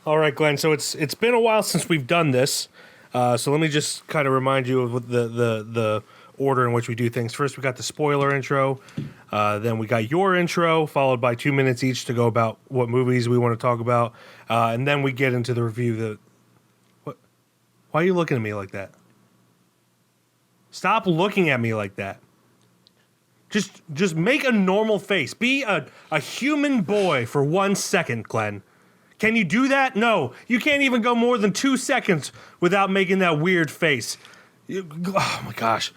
All right, Glenn. So it's been a while since we've done this. So let me just kind of remind you of what the order in which we do things. First, we got the spoiler intro. Then we got your intro, followed by 2 minutes each to go about what movies we want to talk about. And then we get into the review. What? Why are you looking at me like that? Stop looking at me like that. Just make a normal face. Be a human boy for 1 second, Glenn. Can you do that? No. You can't even go more than 2 seconds without making that weird face. Oh, my gosh.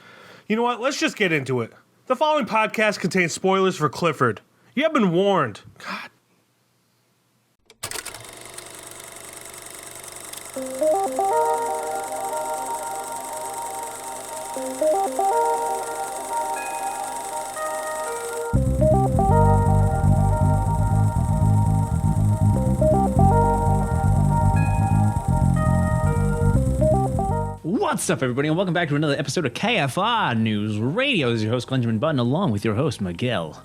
You know what? Let's just get into it. The following podcast contains spoilers for Clifford. You have been warned. God. What's up, everybody, and welcome back to another episode of KFR News Radio. This is your host, Glen, along with your host, Miguel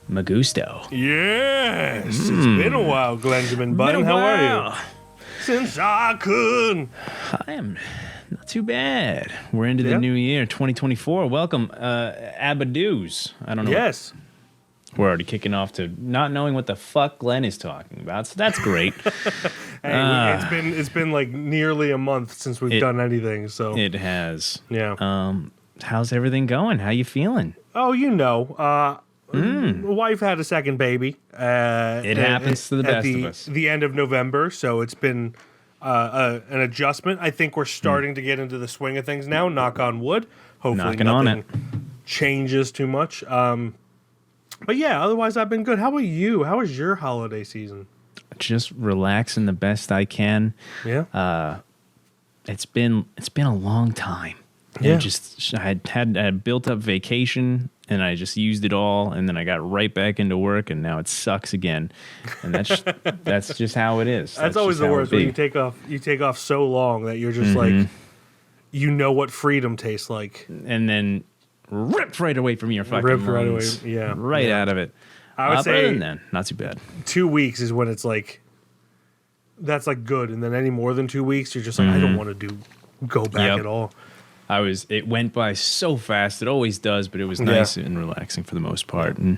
Magusto. Yes, it's been a while, Glenjamin Button. How are you? Since I could. I am not too bad. We're into the new year, 2024. Welcome, Abadoos. I don't know. Yes. We're already kicking off to not knowing what the fuck Glenn is talking about, so that's great. Hey, it's been like nearly a month since we've done anything, so it has. Yeah. How's everything going? How you feeling? Oh, you know, wife had a second baby. It happens to the best of us. The end of November, so it's been an adjustment. I think we're starting to get into the swing of things now. Knock on wood. Hopefully, nothing changes too much. But yeah, otherwise I've been good. How about you? How was your holiday season? Just relaxing the best I can. Yeah. It's been a long time. Yeah. I had built up vacation and I just used it all, and then I got right back into work, and now it sucks again. And that's just how it is. That's always the worst when you take off so long that you're just like, you know what freedom tastes like, and then ripped right away from your fucking lungs. Right out of it. I would say, other than that, not too bad. 2 weeks is when it's like, that's like good, and then any more than 2 weeks, you're just like, I don't want to go back at all. It went by so fast. It always does, but it was nice and relaxing for the most part. And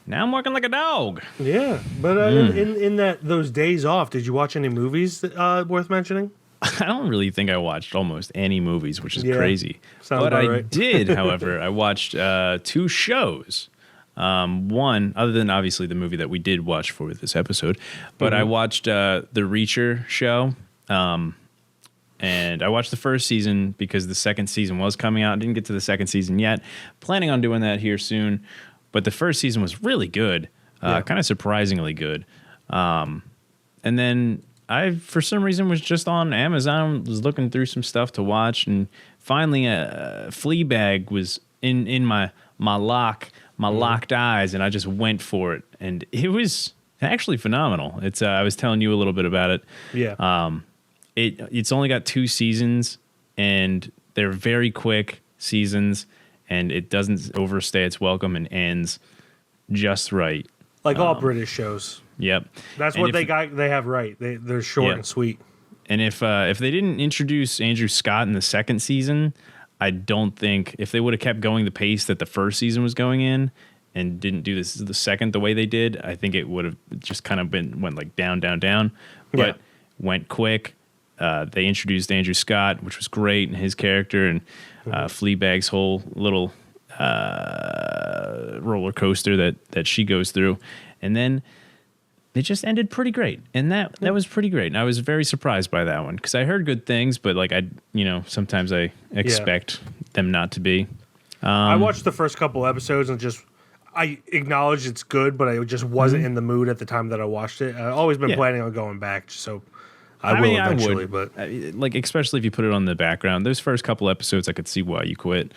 now I'm working like a dog. Yeah, but in those days off, did you watch any movies worth mentioning? I don't really think I watched almost any movies, which is crazy. Sounds but about I right. did, however, I watched 2 shows. One, other than obviously the movie that we did watch for this episode, but I watched the Reacher show. And I watched the first season because the second season was coming out. I didn't get to the second season yet. Planning on doing that here soon. But the first season was really good, kind of surprisingly good. And then I, for some reason, was just on Amazon, was looking through some stuff to watch, and finally Fleabag was in my locked eyes, and I just went for it. And it was actually phenomenal. It's I was telling you a little bit about it. Yeah. It's only got 2 seasons, and they're very quick seasons, and it doesn't overstay its welcome and ends just right. Like all British shows. Yep. That's what they have right. They're short and sweet. And if they didn't introduce Andrew Scott in the second season, I don't think, if they would have kept going the pace that the first season was going in and didn't do this the second the way they did, I think it would have just kind of went like down. But went quick. They introduced Andrew Scott, which was great, and his character, and Fleabag's whole little roller coaster that she goes through. And then it just ended pretty great. And that was pretty great. And I was very surprised by that one because I heard good things, but like sometimes I expect them not to be. I watched the first couple episodes and I acknowledged it's good, but I just wasn't in the mood at the time that I watched it. I've always been planning on going back, so I will eventually. But like, especially if you put it on the background, those first couple episodes, I could see why you quit.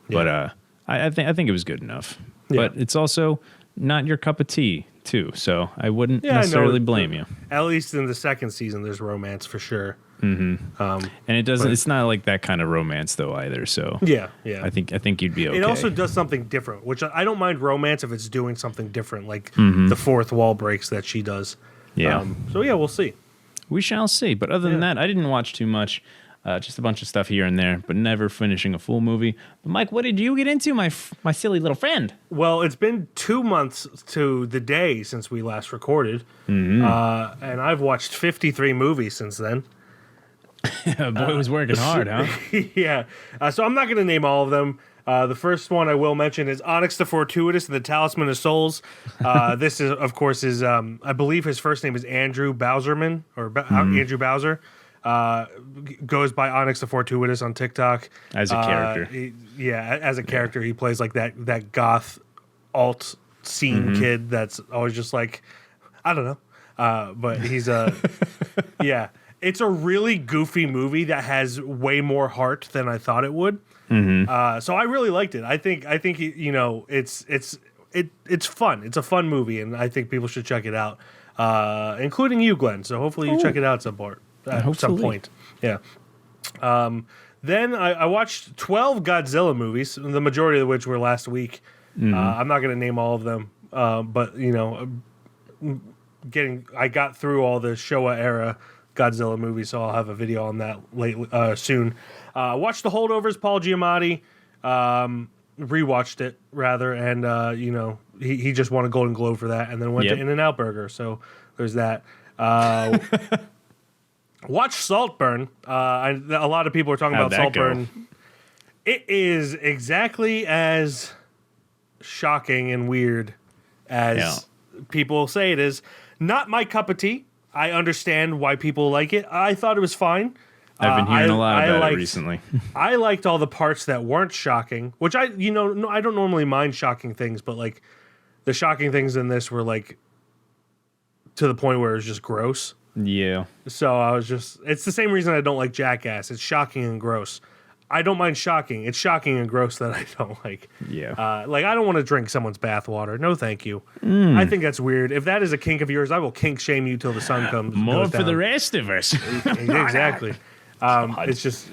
But I think it was good enough. Yeah. But it's also not your cup of tea too, so I wouldn't necessarily blame you. At least in the second season, there's romance for sure. Mm-hmm. And it doesn't. It's not like that kind of romance though either. So yeah. I think you'd be okay. It also does something different, which I don't mind romance if it's doing something different, like the fourth wall breaks that she does. Yeah. So yeah, we'll see. We shall see. But other than that, I didn't watch too much. Just a bunch of stuff here and there, but never finishing a full movie. But Mike, what did you get into, my silly little friend? Well, it's been 2 months to the day since we last recorded, and I've watched 53 movies since then. Boy was working hard, huh? Yeah. So I'm not going to name all of them. The first one I will mention is Onyx the Fortuitous and the Talisman of Souls. This is, of course, I believe his first name is Andrew Bowserman, or Andrew Bowser. Goes by Onyx the Fortuitous on TikTok. As a character. As a character. He plays like that goth alt scene kid that's always just like, I don't know. But he's yeah. It's a really goofy movie that has way more heart than I thought it would. So I really liked it. I think it's fun. It's a fun movie, and I think people should check it out, including you, Glenn. So hopefully you check it out at some point. Yeah. Then I watched 12 Godzilla movies, the majority of which were last week. I'm not going to name all of them, but I got through all the Showa era Godzilla movies, so I'll have a video on that soon. Watched The Holdovers, Paul Giamatti. Rewatched it rather, and he just won a Golden Globe for that, and then went to In-N-Out Burger. So there's that. Watch Saltburn. A lot of people are talking about Saltburn. It is exactly as shocking and weird as people say it is. Not my cup of tea. I understand why people like it. I thought it was fine. I've been hearing a lot about it recently. I liked all the parts that weren't shocking, which I don't normally mind shocking things, but like the shocking things in this were like to the point where it was just gross. Yeah. So it's the same reason I don't like Jackass. It's shocking and gross. I don't mind shocking. It's shocking and gross that I don't like. Yeah. Like, I don't want to drink someone's bathwater. No, thank you. I think that's weird. If that is a kink of yours, I will kink shame you till the sun comes. More for the rest of us. Exactly. It's just,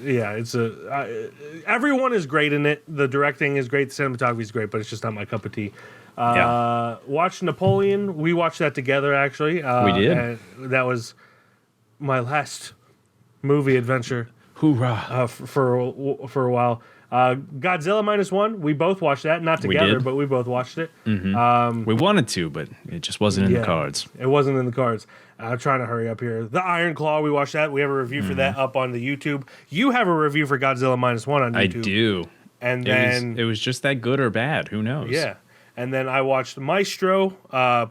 everyone is great in it. The directing is great. The cinematography is great, but it's just not my cup of tea. Watched Napoleon. We watched that together, actually. We did. And that was my last movie adventure. Hoorah. For a while. Godzilla -1, we both watched that. Not together, but we both watched it. We wanted to, but it just wasn't in the cards. It wasn't in the cards. I'm trying to hurry up here. The Iron Claw, we watched that. We have a review for that up on the YouTube. You have a review for Godzilla -1 on YouTube. I do. And then it was just that good or bad. Who knows? Yeah. And then I watched Maestro,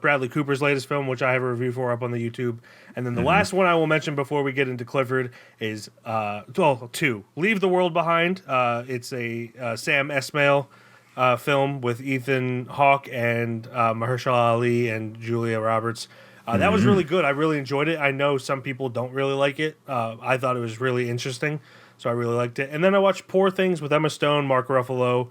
Bradley Cooper's latest film, which I have a review for up on the YouTube. And then the last one I will mention before we get into Clifford is, two. Leave the World Behind. It's a Sam Esmail film with Ethan Hawke and Mahershala Ali and Julia Roberts. That was really good. I really enjoyed it. I know some people don't really like it. I thought it was really interesting, so I really liked it. And then I watched Poor Things with Emma Stone, Mark Ruffalo,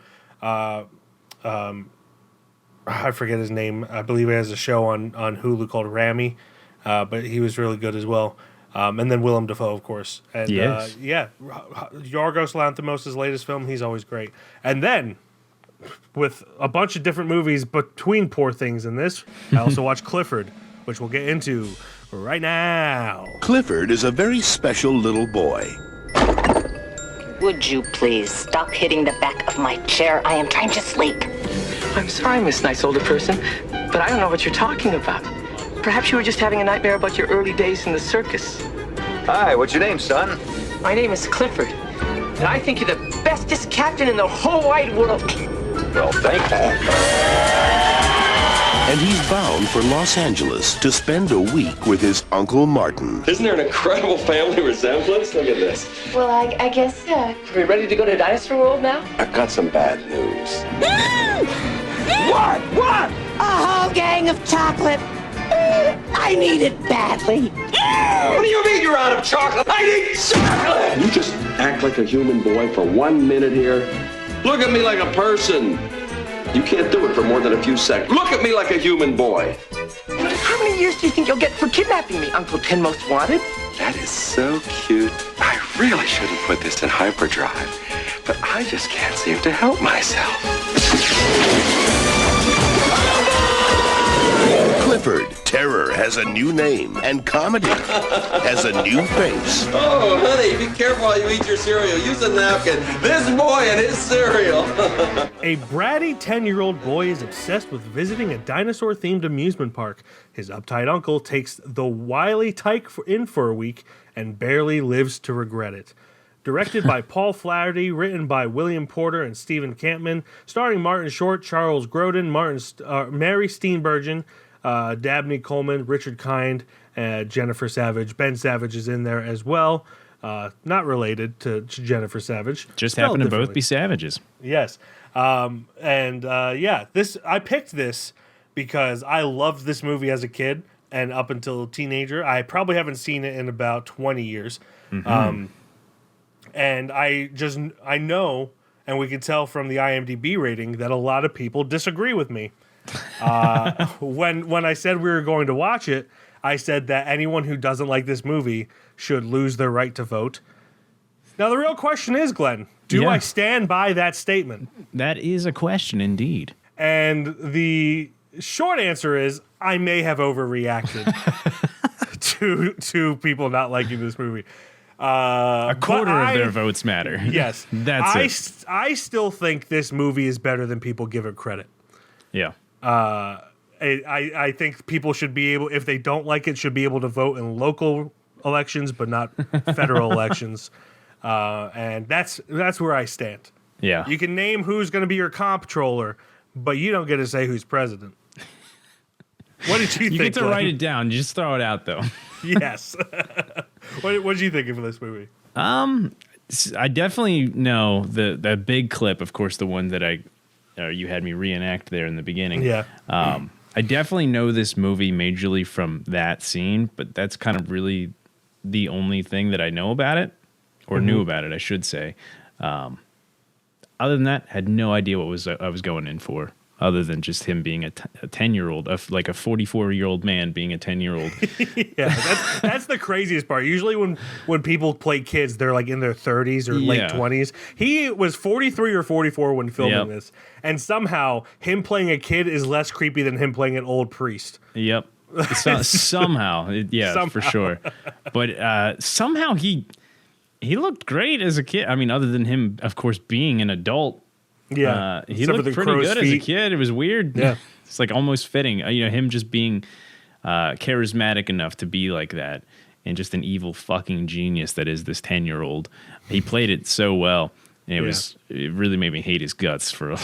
I forget his name. I believe he has a show on Hulu called Rami, but he was really good as well. And then Willem Dafoe, of course. And yes. Yorgos Lanthimos' latest film, he's always great. And then, with a bunch of different movies between Poor Things and this, I also watched Clifford, which we'll get into right now. Clifford is a very special little boy. Would you please stop hitting the back of my chair? I am trying to sleep. I'm sorry, Miss Nice Older Person, but I don't know what you're talking about. Perhaps you were just having a nightmare about your early days in the circus. Hi, what's your name, son? My name is Clifford, and I think you're the bestest captain in the whole wide world. Well, thank you. And he's bound for Los Angeles to spend a week with his Uncle Martin. Isn't there an incredible family resemblance? Look at this. Well, I guess so. Are we ready to go to Dinosaur World now? I've got some bad news. What? What? A whole gang of chocolate. I need it badly. What do you mean you're out of chocolate? I need chocolate! You just act like a human boy for 1 minute here. Look at me like a person. You can't do it for more than a few seconds. Look at me like a human boy. How many years do you think you'll get for kidnapping me, Uncle 10 Most Wanted? That is so cute. I really shouldn't put this in hyperdrive, but I just can't seem to help myself. Clifford, terror has a new name, and comedy has a new face. Oh, honey, be careful while you eat your cereal. Use a napkin. This boy and his cereal. A bratty 10-year-old boy is obsessed with visiting a dinosaur-themed amusement park. His uptight uncle takes the wily tyke in for a week and barely lives to regret it. Directed by Paul Flaherty, written by William Porter and Stephen Campman, starring Martin Short, Charles Grodin, Mary Steenburgen, Dabney Coleman, Richard Kind, Jennifer Savage. Ben Savage is in there as well. Not related to Jennifer Savage. Just happen to both be savages. Yes. I picked this because I loved this movie as a kid and up until teenager. I probably haven't seen it in about 20 years. And I know, and we can tell from the IMDb rating, that a lot of people disagree with me. When I said we were going to watch it, I said that anyone who doesn't like this movie should lose their right to vote. Now, the real question is, Glenn, do I stand by that statement? That is a question indeed. And the short answer is I may have overreacted to people not liking this movie. A quarter of their votes matter. Yes. That's it. I still think this movie is better than people give it credit. Yeah. I think people should be able, if they don't like it, should be able to vote in local elections, but not federal elections. And that's where I stand. Yeah. You can name who's going to be your comptroller, but you don't get to say who's president. What did you think? You get to Glenn? write it down. Just throw it out, though. Yes. What did you think of this movie? I definitely know the big clip, of course, the one that you had me reenact there in the beginning. Yeah. I definitely know this movie majorly from that scene, but that's kind of really the only thing that I know about it, or knew about it, I should say. Other than that, had no idea what I was going in for, other than just him being a 10-year-old, like a 44-year-old man being a 10-year-old. Yeah, that's the craziest part. Usually when people play kids, they're like in their 30s or late 20s. He was 43 or 44 when filming this. And somehow, him playing a kid is less creepy than him playing an old priest. Yep. Somehow. For sure. But somehow he looked great as a kid. I mean, other than him, of course, being an adult. Yeah, he looked pretty good as a kid. It was weird. Yeah, it's like almost fitting. Him just being charismatic enough to be like that, and just an evil fucking genius that is this 10-year-old. He played it so well, and it really made me hate his guts for a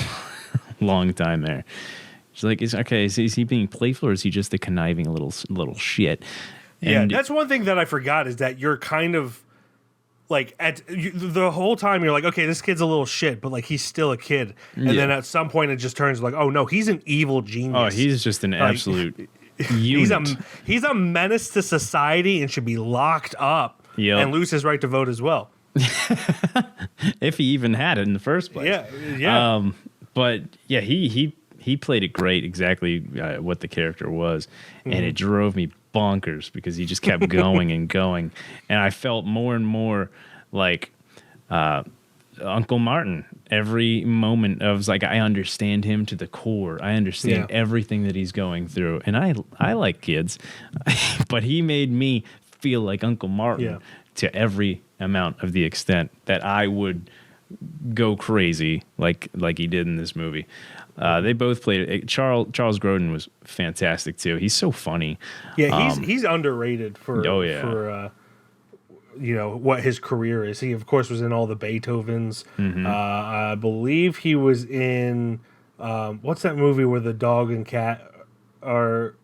long time there. It's like, is he being playful, or is he just a conniving little shit? And that's one thing that I forgot, is that you're kind of like the whole time you're like, okay, this kid's a little shit, but like he's still a kid, and then at some point it just turns like, oh no, he's an evil genius. Oh, he's just an absolute unit. He's a menace to society and should be locked up and lose his right to vote as well. If he even had it in the first place. Yeah. But yeah, he played it great, exactly what the character was, and it drove me bonkers because he just kept going and going, and I felt more and more like Uncle Martin every moment. I was like, I understand him to the core. I understand everything that he's going through, and I like kids, but he made me feel like Uncle Martin to every amount of the extent that I would go crazy like he did in this movie. They both played it. Charles Grodin was fantastic too. He's so funny. Yeah, he's underrated for what his career is. He of course was in all the Beethovens. I believe he was in what's that movie where the dog and cat are?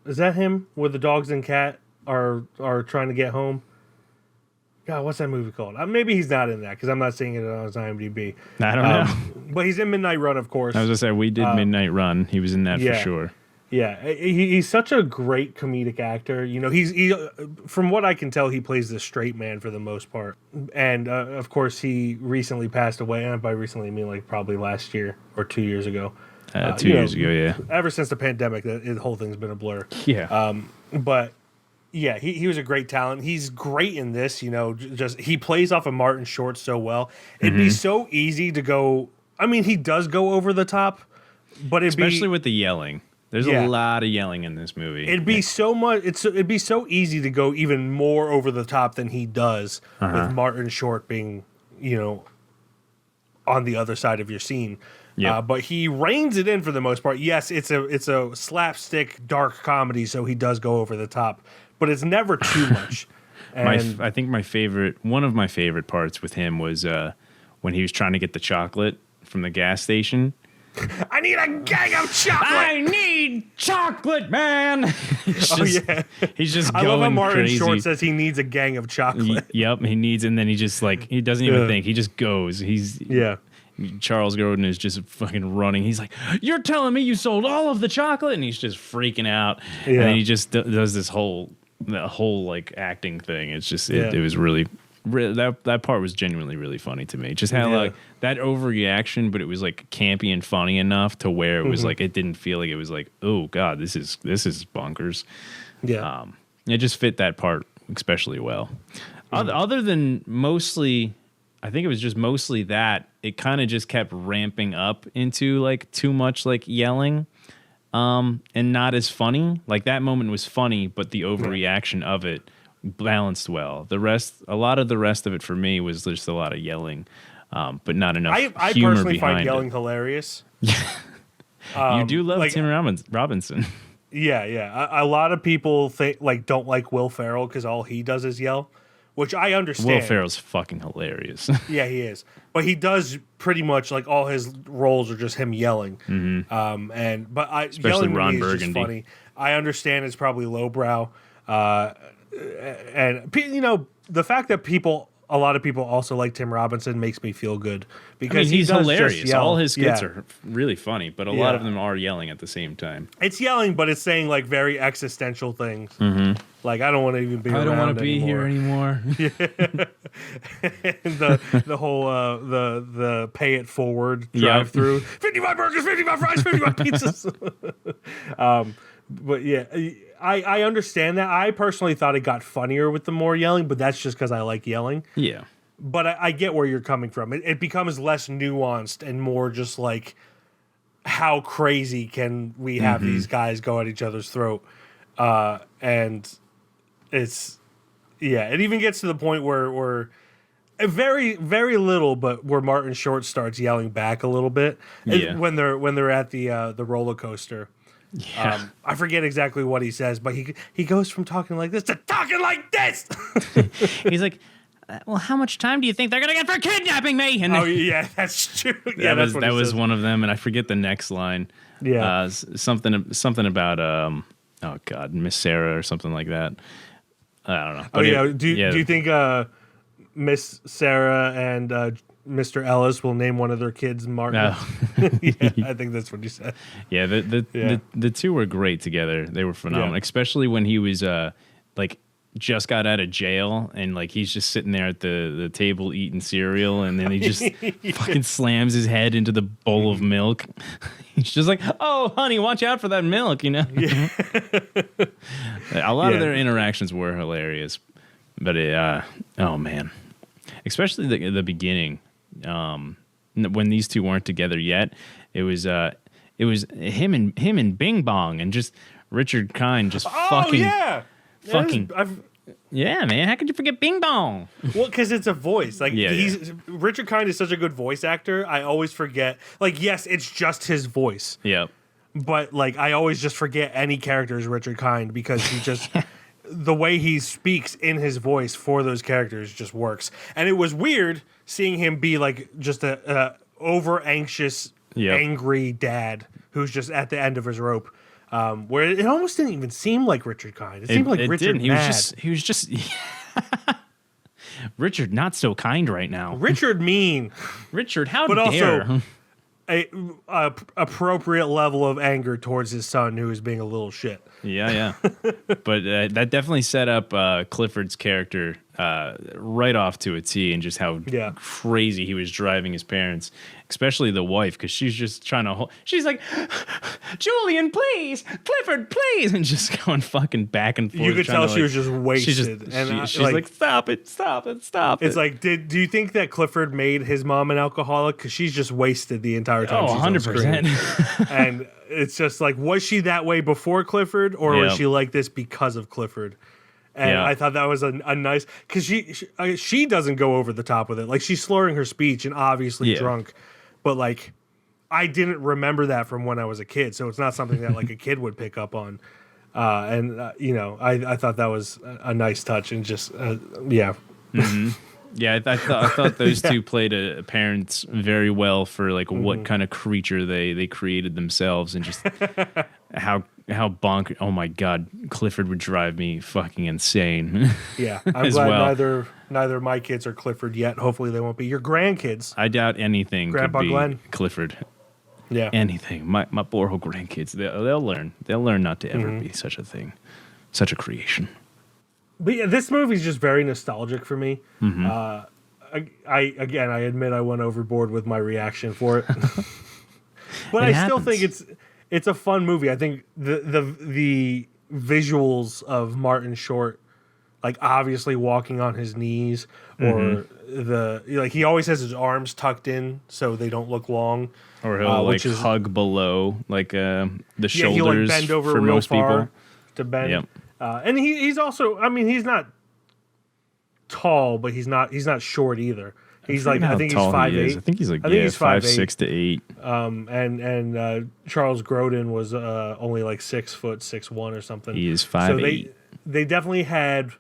Is that him? Where the dogs and cat are trying to get home? God, what's that movie called? Maybe he's not in that because I'm not seeing it on his IMDb. I don't know. But he's in Midnight Run, of course. I was going to say, we did Midnight Run. He was in that for sure. Yeah, he's such a great comedic actor. He from what I can tell, he plays the straight man for the most part. And, of course, he recently passed away. And by recently, I mean like probably last year or 2 years ago. 2 years ago, yeah. Ever since the pandemic, the whole thing's been a blur. Yeah. But... yeah, he was a great talent. He's great in this, just he plays off of Martin Short so well. It'd be so easy to go. I mean, he does go over the top, but especially with the yelling. There's a lot of yelling in this movie. It'd be so much. It'd be so easy to go even more over the top than he does with Martin Short being, on the other side of your scene. Yep. But he reins it in for the most part. Yes, it's a slapstick dark comedy, so he does go over the top, but it's never too much. And I think one of my favorite parts with him was when he was trying to get the chocolate from the gas station. I need a gang of chocolate. I need chocolate, man. Yeah. He's just I going love how Martin crazy. Short says he needs a gang of chocolate. Yep, he needs, and then he just he doesn't even think. He just goes. Charles Grodin is just fucking running. He's like, "You're telling me you sold all of the chocolate?" And he's just freaking out. Yeah. And then he just does this whole acting thing. It's just it was really that part was genuinely really funny to me. Just had that overreaction, but it was campy and funny enough to where it was it didn't feel like it was oh god, this is bonkers. Yeah. It just fit that part especially well. Other than mostly, I think it was just mostly that it kind of just kept ramping up into too much yelling, and not as funny. That moment was funny, but the overreaction of it balanced well. A lot of the rest of it for me was just a lot of yelling, but not enough I humor personally behind find yelling it. hilarious. You do love Tim Robinson. Yeah. A lot of people don't like Will Ferrell because all he does is yell, which I understand. Will Ferrell's fucking hilarious. Yeah, he is. But he does pretty much all his roles are just him yelling. Mm-hmm. Especially yelling Ron to me is Burgundy. just funny. I understand it's probably lowbrow, and the fact that a lot of people also like Tim Robinson makes me feel good because he's he does hilarious. just yell. All his skits are really funny, but a lot of them are yelling at the same time. It's yelling, but it's saying very existential things. Mm-hmm. I don't want to even be. I don't want to be here anymore. And the whole the pay it forward drive through. 55 burgers, 55 fries, 55 pizzas. But yeah, I understand that. I personally thought it got funnier with the more yelling, but that's just because I like yelling. Yeah. But I get where you're coming from. It becomes less nuanced and more just how crazy can we have these guys go at each other's throat. And it even gets to the point where very, very little, but where Martin Short starts yelling back a little bit when they're at the roller coaster. Yeah. I forget exactly what he says, but he goes from talking like this to talking like this. He's like, well, how much time do you think they're gonna get for kidnapping me? And that's true. Yeah, that was one of them, and I forget the next line. Yeah, something about oh god, Miss Sarah or something like that. I don't know. But do you think Miss Sarah and Mr. Ellis will name one of their kids Martin? No. I think that's what you said. Yeah, the two were great together. They were phenomenal, especially when he was just got out of jail and he's just sitting there at the table eating cereal, and then he just fucking slams his head into the bowl of milk. He's just like, "Oh, honey, watch out for that milk," A lot of their interactions were hilarious, but oh man, especially the beginning. When these two weren't together yet, it was him and Bing Bong, and just Richard Kind just yeah, man. How could you forget Bing Bong? Well, because it's a voice. Richard Kind is such a good voice actor. I always forget. Yes, it's just his voice. Yep. But I always just forget any character is Richard Kind because he just the way he speaks in his voice for those characters just works. And it was weird seeing him be just a over anxious, angry dad who's just at the end of his rope. Where it almost didn't even seem like Richard Kind. It seemed like Richard didn't. He was just Richard not so kind right now. Richard mean. Richard, how but dare. Also a appropriate level of anger towards his son who is being a little shit. Yeah. But that definitely set up Clifford's character right off to a T, and just how crazy he was driving his parents, especially the wife, because she's just trying to hold. She's like, Julian, please, Clifford, please, and just going fucking back and forth. You could tell she was just wasted. She's like, stop it. It's like, do you think that Clifford made his mom an alcoholic? Because she's just wasted the entire time. Oh, 100%. And it's just like, was she that way before Clifford, or was she like this because of Clifford? And I thought that was a nice, because she doesn't go over the top with it. Like, she's slurring her speech and obviously drunk, but like, I didn't remember that from when I was a kid, so it's not something that like a kid would pick up on. I thought that was a nice touch, and just Mm-hmm. Yeah, I thought those two played parents very well for like what kind of creature they created themselves, and just how bonk. Oh my God, Clifford would drive me fucking insane. Yeah, I'm glad neither my kids are Clifford yet. Hopefully they won't be your grandkids. I doubt anything. Grandpa could be Glen, Clifford. Yeah, anything. My poor whole grandkids. They'll learn. They'll learn not to ever be such a thing, such a creation. But yeah, this movie's just very nostalgic for me. I admit I went overboard with my reaction for it, but I still think it's a fun movie. I think the visuals of Martin Short, like obviously walking on his knees, or he always has his arms tucked in so they don't look long, or he'll hug below the shoulders. He'll like bend over for real most far people to bend. Yep. And he's also, I mean, he's not tall, but he's not short either. He's like, I think he's 5'8". I think he's like 5'6" to 8. And Charles Grodin was only like 6 foot 6'1" or something. He is 5'8". So they definitely had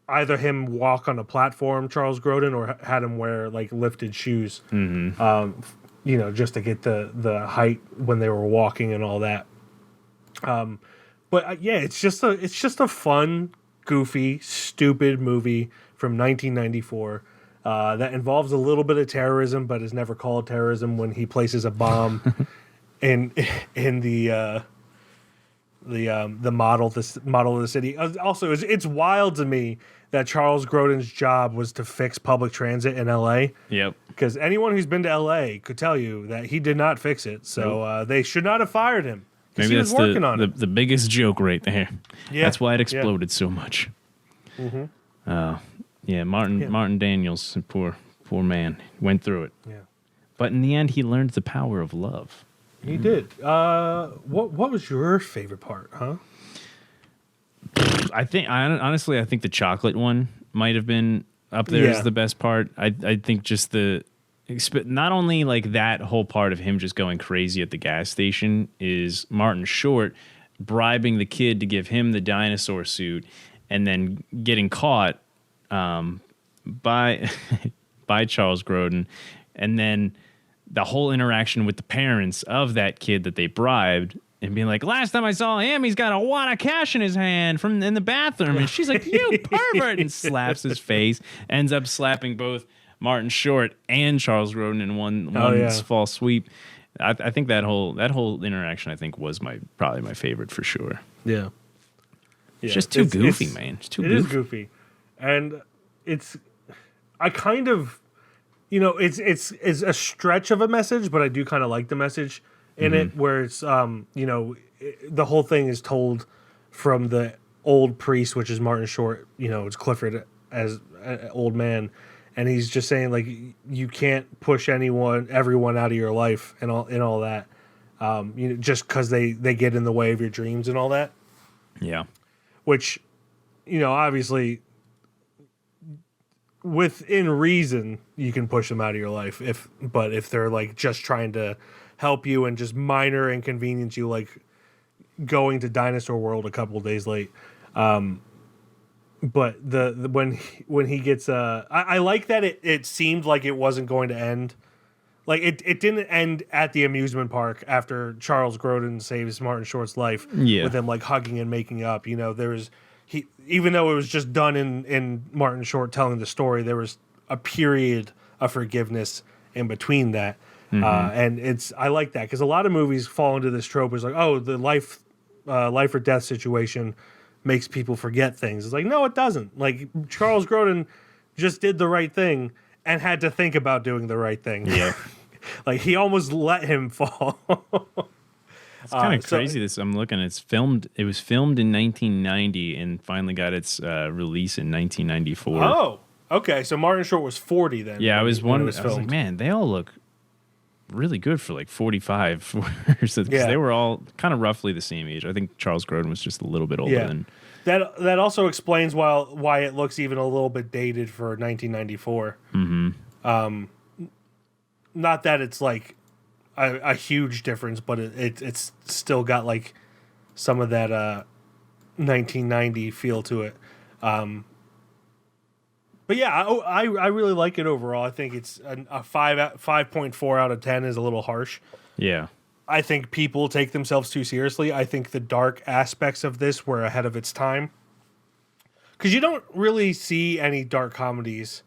either him walk on a platform, Charles Grodin, or had him wear like lifted shoes. Just to get the height when they were walking and all that. But it's just a fun, goofy, stupid movie from 1994 that involves a little bit of terrorism, but is never called terrorism when he places a bomb in the model of the city. Also, it's wild to me that Charles Grodin's job was to fix public transit in L.A. Yep. Because anyone who's been to L.A. could tell you that he did not fix it. So they should not have fired him. Maybe he was that's working on it. The biggest joke right there. Yeah. That's why it exploded so much. Martin Daniels, poor man, went through it. Yeah. But in the end, he learned the power of love. He did. What was your favorite part, huh? I think the chocolate one might have been up there as the best part. I think just not only like that whole part of him just going crazy at the gas station is Martin Short bribing the kid to give him the dinosaur suit and then getting caught by Charles Grodin, and then the whole interaction with the parents of that kid that they bribed and being like, last time I saw him, he's got a wad of cash in his hand in the bathroom, and she's like, you pervert, and slaps his face, ends up slapping both Martin Short and Charles Grodin in one fall sweep. I think that whole interaction, I think, was probably my favorite for sure. Yeah. It's just too goofy, man. It's too goofy. It is goofy. And I kind of, it's a stretch of a message, but I do kind of like the message in it, where it's, the whole thing is told from the old priest, which is Martin Short, it's Clifford as an old man. And he's just saying, like, you can't push everyone out of your life and all that, just because they get in the way of your dreams and all that. Yeah. Which, obviously, within reason, you can push them out of your life. But if they're like just trying to help you and just minor inconvenience you, like going to Dinosaur World a couple days late. But when he gets I like that it seemed like it wasn't going to end. Like it didn't end at the amusement park after Charles Grodin saves Martin Short's life with them like hugging and making up. There was even though it was just done in Martin Short telling the story, there was a period of forgiveness in between that. And I like that, because a lot of movies fall into this trope. It's like, oh, the life or death situation makes people forget things. It's like, no, it doesn't. Like, Charles Grodin just did the right thing and had to think about doing the right thing. Yeah. Like, he almost let him fall. It's kind of crazy. I'm looking. It was filmed in 1990 and finally got its release in 1994. Oh, okay. So Martin Short was 40 then. Yeah, I was wondering. I was filmed. like, man, they all look really good for like 45. Because they were all kind of roughly the same age. I think Charles Grodin was just a little bit older than. That also explains why it looks even a little bit dated for 1994. Mm-hmm. Not that it's like a huge difference, but it's still got like some of that 1990 feel to it. But yeah, I really like it overall. I think it's a 5.4 out of 10 is a little harsh. Yeah. I think people take themselves too seriously. I think the dark aspects of this were ahead of its time. Because you don't really see any dark comedies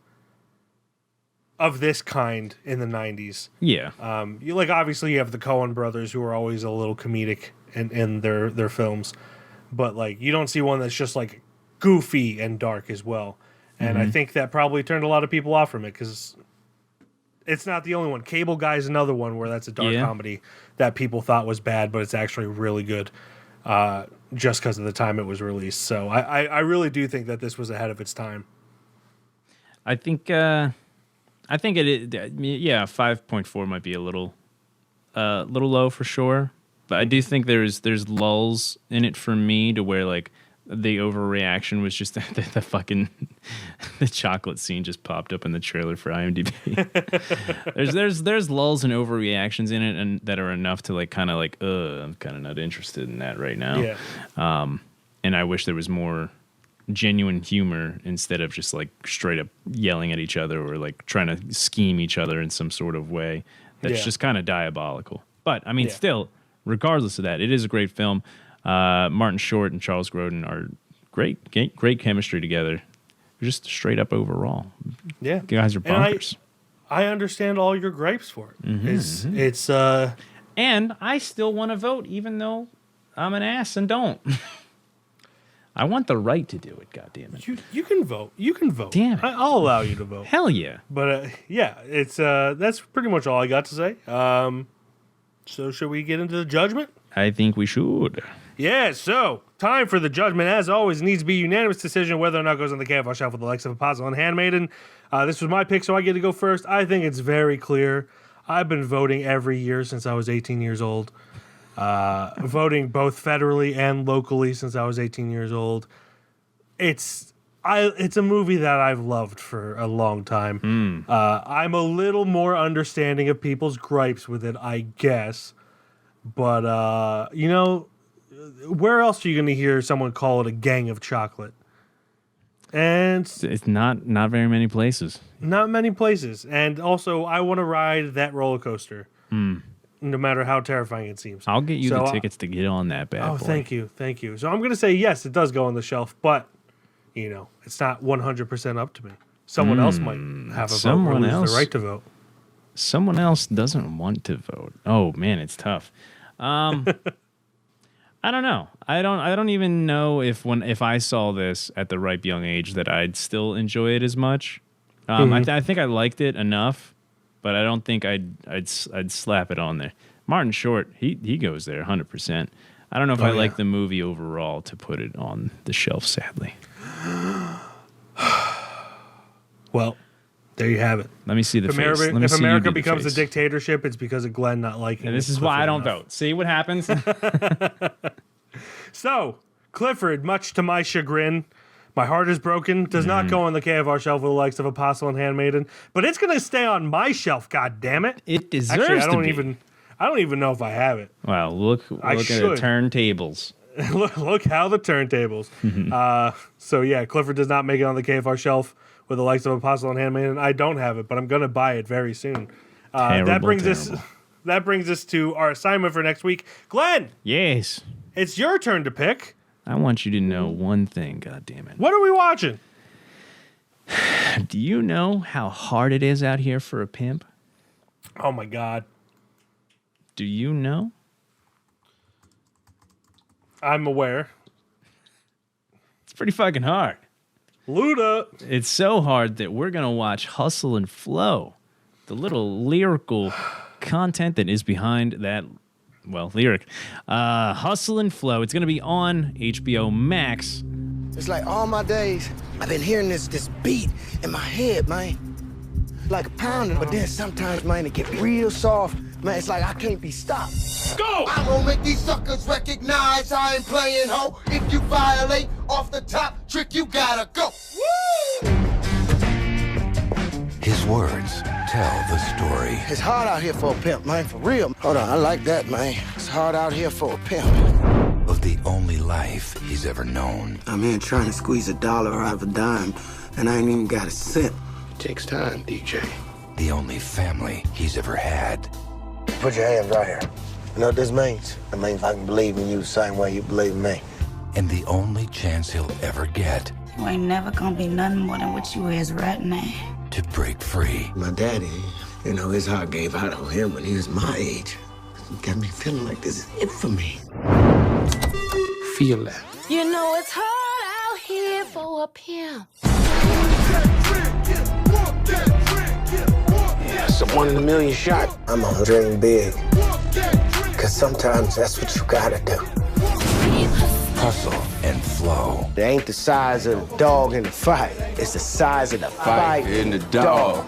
of this kind in the 90s. Yeah. Obviously you have the Coen brothers who are always a little comedic in their films. But like you don't see one that's just like goofy and dark as well. And I think that probably turned a lot of people off from it because it's not the only one. Cable Guy's another one where that's a dark comedy that people thought was bad, but it's actually really good just because of the time it was released. So I really do think that this was ahead of its time. I think it 5.4 might be a little low for sure. But I do think there's lulls in it for me to where like the overreaction was just the fucking the chocolate scene just popped up in the trailer for IMDb. there's lulls and overreactions in it and that are enough to like kind of like I'm kind of not interested in that right now. Yeah. And I wish there was more genuine humor instead of just like straight up yelling at each other or like trying to scheme each other in some sort of way that's just kind of diabolical. But I mean, still, regardless of that, it is a great film. Martin Short and Charles Grodin are great chemistry together. Just straight up overall. Yeah. You guys are bonkers. I understand all your gripes for it. It's and I still want to vote even though I'm an ass and don't. I want the right to do it, goddammit. You can vote. You can vote. Damn it. I'll allow you to vote. Hell yeah. But it's that's pretty much all I got to say. So should we get into the judgment? I think we should. Yeah, so time for the judgment. As always, it needs to be a unanimous decision whether or not it goes on the KFR shelf with the likes of Apostle and Handmaiden. This was my pick, so I get to go first. I think it's very clear. I've been voting every year since I was 18 years old. Voting both federally and locally since I was 18 years old. It's a movie that I've loved for a long time. I'm a little more understanding of people's gripes with it, I guess. But, where else are you going to hear someone call it a gang of chocolate? And it's not very many places. Not many places. And also, I want to ride that roller coaster, no matter how terrifying it seems. I'll get you the tickets to get on that bad boy. Thank you. So I'm going to say, yes, it does go on the shelf, but, it's not 100% up to me. Someone else might have a vote or lose the right to vote. Someone else doesn't want to vote. Oh, man, it's tough. I don't know. I don't even know if I saw this at the ripe young age that I'd still enjoy it as much. I think I liked it enough, but I don't think I'd slap it on there. Martin Short, he goes there 100%. I don't know if I like the movie overall to put it on the shelf, sadly. Well, there you have it. Let me see the face. If America becomes a dictatorship, it's because of Glen not liking it. And this is why I don't vote. See what happens? So, Clifford, much to my chagrin, my heart is broken, does not go on the KFR shelf with the likes of Apostle and Handmaiden, but it's going to stay on my shelf, god damn it. It deserves Actually, to be. I don't even know if I have it. Wow, look at the turntables. Look how the turntables. So yeah, Clifford does not make it on the KFR shelf with the likes of Apostle and Handmaiden. I don't have it, but I'm going to buy it very soon. That brings us to our assignment for next week. Glenn! Yes. It's your turn to pick. I want you to know one thing, goddammit. What are we watching? Do you know how hard it is out here for a pimp? Oh my God. Do you know? I'm aware. pretty fucking hard. Luda. It's so hard that we're going to watch Hustle and Flow, the little lyrical content that is behind that, well, lyric. Hustle and Flow. It's going to be on HBO Max. It's like all my days, I've been hearing this beat in my head, man. Like a pounding, but then sometimes, man, it get real soft. Man, it's like I can't be stopped. Go! I'm gonna make these suckers recognize I ain't playing ho. If you violate off the top, trick, you gotta go. Woo! His words tell the story. It's hard out here for a pimp, man, for real. Hold on, I like that, man. It's hard out here for a pimp. Of the only life he's ever known. I'm here trying to squeeze $1 out of a dime, and I ain't even got a cent. It takes time, DJ. The only family he's ever had. Put your hands right here. You know what this means? It means I can believe in you the same way you believe in me. And the only chance he'll ever get. You ain't never gonna be nothing more than what you is right now. To break free. My daddy, you know, his heart gave out on him when he was my age. It got me feeling like this is it for me. Feel that. You know it's hard out here for a pimp. Yeah, it's a 1 in a million shot. I'm gonna dream big. Cause sometimes that's what you gotta do. Hustle and Flow. It ain't the size of the dog in the fight. It's the size of the fight in the dog.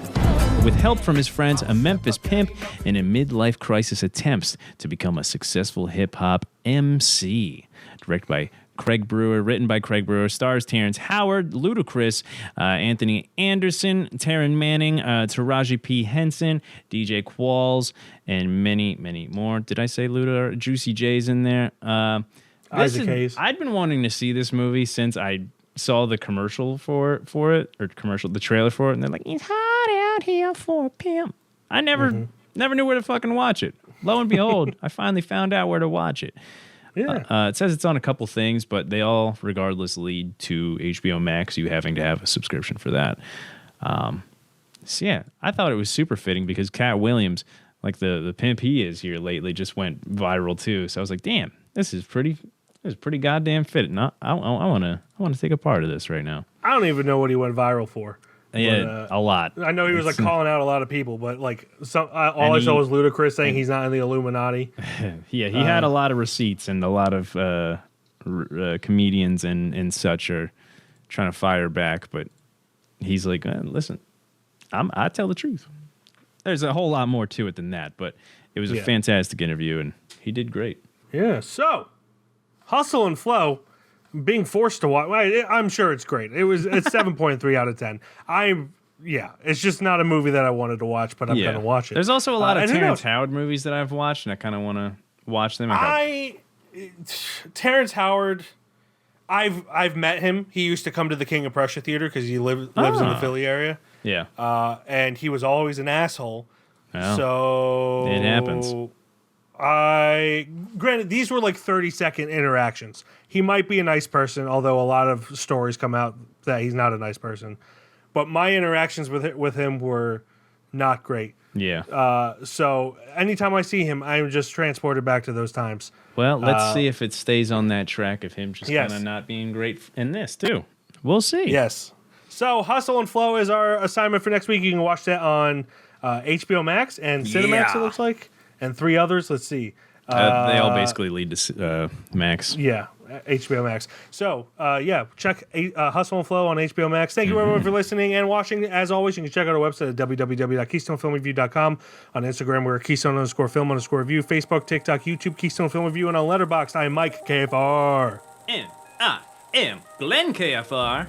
With help from his friends, a Memphis pimp in a midlife crisis attempts to become a successful hip-hop MC. Directed by Craig Brewer, written by Craig Brewer, stars Terrence Howard, Ludacris, Anthony Anderson, Taryn Manning, Taraji P. Henson, DJ Qualls, and many, many more. Did I say Luda? Juicy J's in there. Isaac Hayes. I'd been wanting to see this movie since I saw the commercial for it, or the trailer for it, and they're like, it's hot out here for a pimp. I never knew where to fucking watch it. Lo and behold, I finally found out where to watch it. Yeah. It says it's on a couple things, but they all, regardless, lead to HBO Max, you having to have a subscription for that. So yeah, I thought it was super fitting because Cat Williams, like the pimp he is here lately, just went viral too. So I was like, damn, this is pretty goddamn fitting. I want to take a part of this right now. I don't even know what he went viral for. Yeah, a lot. I know he was like calling out a lot of people, but like all I saw was Ludacris saying he's not in the Illuminati. Yeah, he had a lot of receipts, and a lot of comedians and such are trying to fire back. But he's like, listen, I tell the truth. There's a whole lot more to it than that, but it was a fantastic interview, and he did great. Yeah. So, Hustle and Flow. Being forced to watch, I'm sure it's great. It's 7.3 out of 10. It's just not a movie that I wanted to watch, but I'm going to watch it. There's also a lot of Terrence Howard movies that I've watched, and I kind of want to watch them. Terrence Howard, I've met him. He used to come to the King of Prussia Theater because he lives in the Philly area. Yeah. And he was always an asshole. Oh, so it happens. Granted, these were like 30-second interactions. He might be a nice person, although a lot of stories come out that he's not a nice person. But my interactions with him were not great. Yeah. So anytime I see him, I'm just transported back to those times. Well, let's see if it stays on that track of him just kind of not being great in this too. We'll see. Yes. So Hustle and Flow is our assignment for next week. You can watch that on HBO Max and Cinemax, it looks like. And 3 others. Let's see. They all basically lead to Max. Yeah, HBO Max. So, check Hustle and Flow on HBO Max. Thank you everyone for listening and watching. As always, you can check out our website at www.keystonefilmreview.com. On Instagram, we're Keystone_film_review. Facebook, TikTok, YouTube, Keystone Film Review. And on Letterboxd, I'm Mike, KFR. And I am Glen, KFR.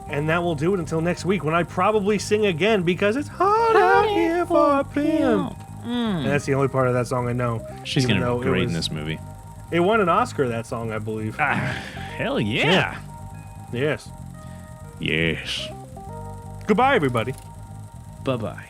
And that will do it until next week when I probably sing again because it's hot out here for a pimp. And that's the only part of that song I know. She's going to be great in this movie. It won an Oscar, that song, I believe. Hell yeah. Yes. Yes. Goodbye, everybody. Bye-bye.